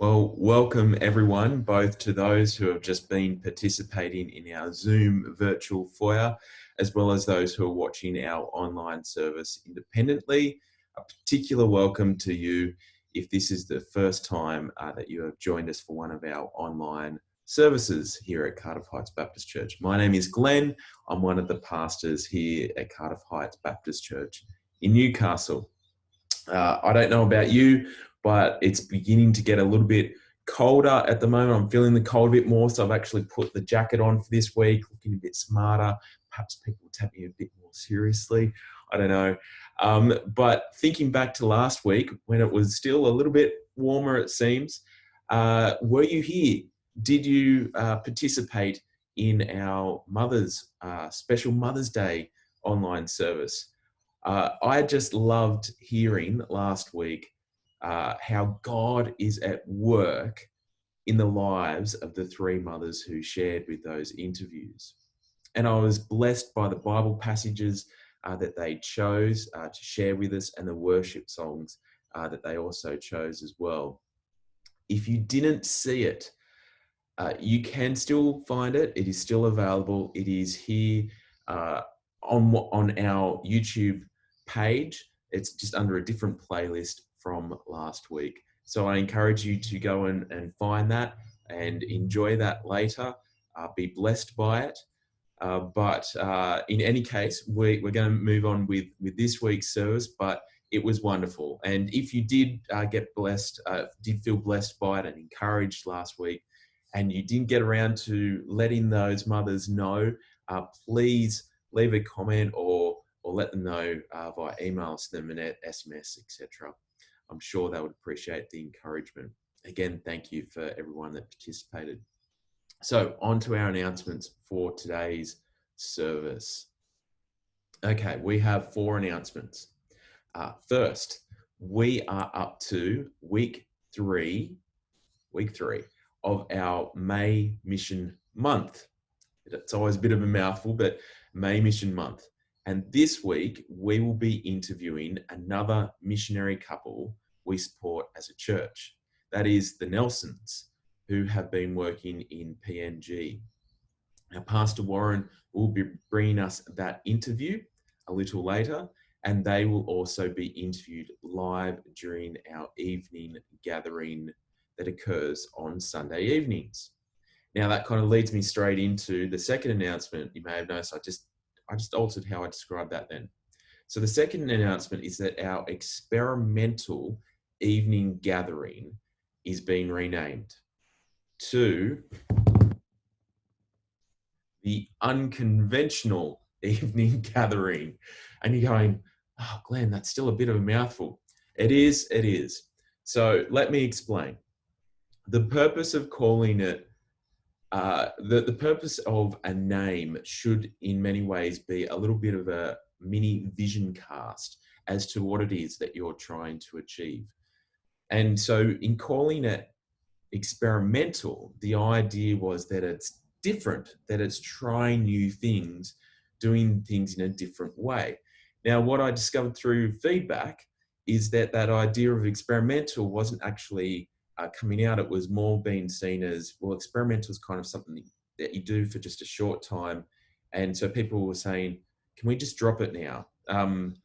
Well, welcome everyone, both to those who have just been participating in our Zoom virtual foyer, as well as those who are watching our online service independently. A particular welcome to you if this is the first time that you have joined us for one of our online services here at Cardiff Heights Baptist Church. My name is Glenn. I'm one of the pastors here at Cardiff Heights Baptist Church in Newcastle. I don't know about you, but it's beginning to get a little bit colder at the moment. I'm feeling the cold a bit more, so I've actually put the jacket on for this week, looking a bit smarter. Perhaps people will take me a bit more seriously. I don't know. But thinking back to last week, when it was still a little bit warmer, it seems, were you here? Did you participate in our special Mother's Day online service? I just loved hearing last week how God is at work in the lives of the three mothers who shared with those interviews. And I was blessed by the Bible passages that they chose to share with us and the worship songs that they also chose as well. If you didn't see it, you can still find it. It is still available. It is here on our YouTube page. It's just under a different playlist from last week. So I encourage you to go and find that and enjoy that later. Be blessed by it. But in any case, we're going to move on with this week's service, but it was wonderful. And if you did get blessed, did feel blessed by it and encouraged last week, and you didn't get around to letting those mothers know, please leave a comment or let them know via email, send them an SMS, etc. I'm sure they would appreciate the encouragement. Again, thank you for everyone that participated. So on to our announcements for today's service. Okay, we have 4 announcements. First, we are up to week three of our May Mission Month. It's always a bit of a mouthful, but May Mission Month. And this week, we will be interviewing another missionary couple we support as a church. That is the Nelsons, who have been working in PNG. Now, Pastor Warren will be bringing us that interview a little later, and they will also be interviewed live during our evening gathering that occurs on Sunday evenings. Now, that kind of leads me straight into the second announcement. You may have noticed I just altered how I described that then. So the second announcement is that our experimental evening gathering is being renamed to the unconventional evening gathering. And you're going, oh, Glenn, that's still a bit of a mouthful. It is. So let me explain. The purpose of calling it the purpose of a name should in many ways be a little bit of a mini vision cast as to what it is that you're trying to achieve. And so in calling it experimental, the idea was that it's different, that it's trying new things, doing things in a different way. Now, what I discovered through feedback is that idea of experimental wasn't actually coming out. It was more being seen as, well, experimental is kind of something that you do for just a short time. And so people were saying, can we just drop it now? Can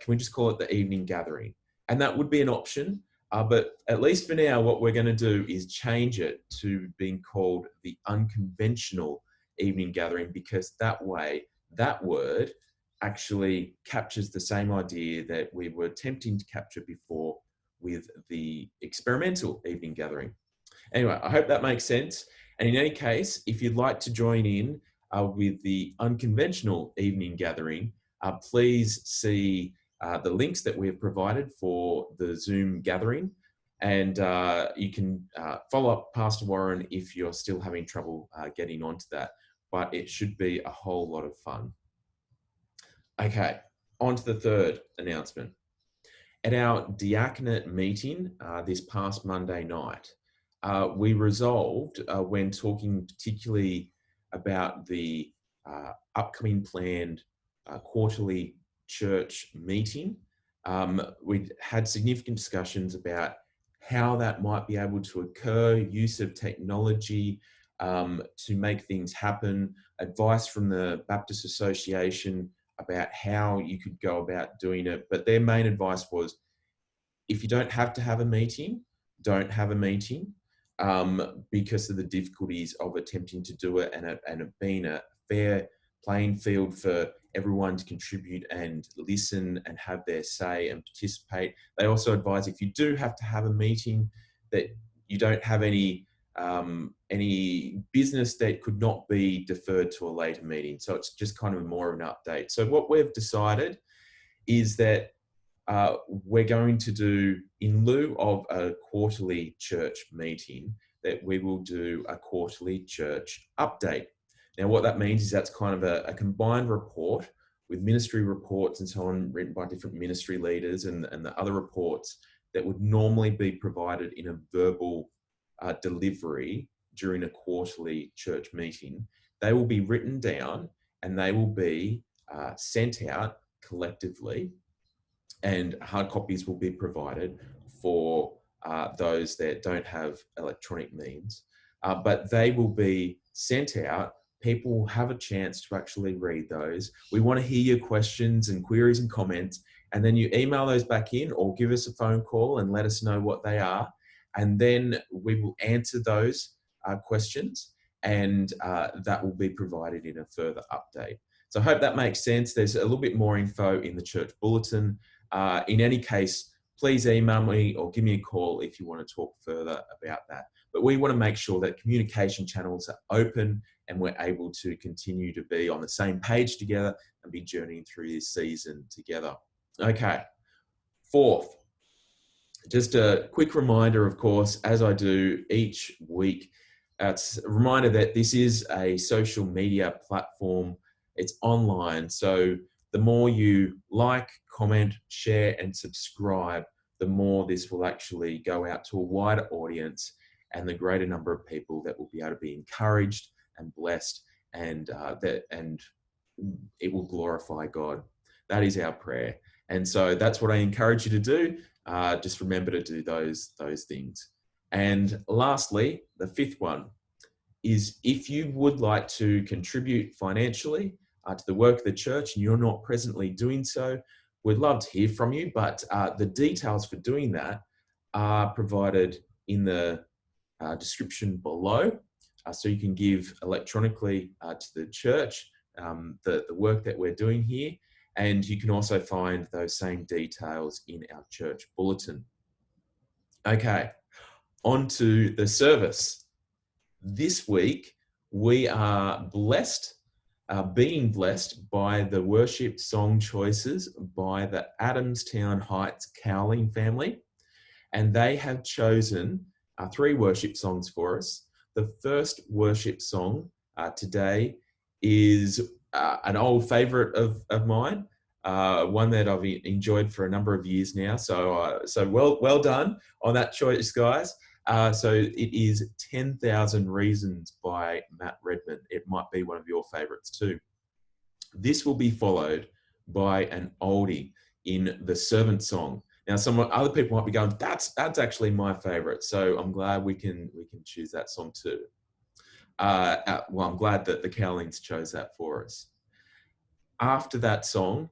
we just call it the evening gathering? And that would be an option. But at least for now, what we're going to do is change it to being called the unconventional evening gathering, because that way, that word actually captures the same idea that we were attempting to capture before with the experimental evening gathering. Anyway, I hope that makes sense. And in any case, if you'd like to join in with the unconventional evening gathering, please see the links that we have provided for the Zoom gathering. And you can follow up Pastor Warren if you're still having trouble getting onto that. But it should be a whole lot of fun. Okay, on to the third announcement. At our diaconate meeting this past Monday night, we resolved, when talking particularly about the upcoming planned quarterly church meeting, we'd had significant discussions about how that might be able to occur, use of technology to make things happen, advice from the Baptist Association about how you could go about doing it. But their main advice was, if you don't have to have a meeting, don't have a meeting, because of the difficulties of attempting to do it, and it being a fair playing field for everyone to contribute and listen and have their say and participate. They also advise, if you do have to have a meeting, that you don't have any business that could not be deferred to a later meeting. So it's just kind of more of an update. So what we've decided is that we're going to do, in lieu of a quarterly church meeting, that we will do a quarterly church update. Now, what that means is that's kind of a combined report with ministry reports and so on, written by different ministry leaders, and the other reports that would normally be provided in a verbal delivery during a quarterly church meeting. They will be written down and they will be sent out collectively, and hard copies will be provided for those that don't have electronic means. But they will be sent out. People will have a chance to actually read those. We want to hear your questions and queries and comments, and then you email those back in or give us a phone call and let us know what they are. And then we will answer those questions, and that will be provided in a further update. So I hope that makes sense. There's a little bit more info in the church bulletin. In any case, please email me or give me a call if you want to talk further about that. But we want to make sure that communication channels are open and we're able to continue to be on the same page together and be journeying through this season together. Okay, fourth, just a quick reminder, of course, as I do each week, it's a reminder that this is a social media platform. It's online. So the more you like, comment, share, and subscribe, the more this will actually go out to a wider audience and the greater number of people that will be able to be encouraged and blessed, and it will glorify God. That is our prayer. And so that's what I encourage you to do. Just remember to do those things. And lastly, the fifth one is, if you would like to contribute financially to the work of the church and you're not presently doing so, we'd love to hear from you. But the details for doing that are provided in the description below. So you can give electronically to the church, the work that we're doing here. And you can also find those same details in our church bulletin. Okay, on to the service. This week, we are being blessed by the worship song choices by the Adamstown Heights Cowling family. And they have chosen 3 worship songs for us. The first worship song today is an old favorite of mine, one that I've enjoyed for a number of years now. So well done on that choice, guys. So it is 10,000 Reasons by Matt Redman. It might be one of your favorites too. This will be followed by an oldie in The Servant Song. Now, other people might be going, that's actually my favorite. So I'm glad we can choose that song too. Well, I'm glad that the Cowlings chose that for us. After that song,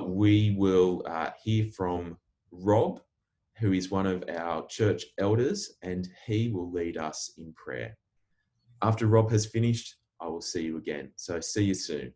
we will hear from Rob, who is one of our church elders, and he will lead us in prayer. After Rob has finished, I will see you again. So see you soon.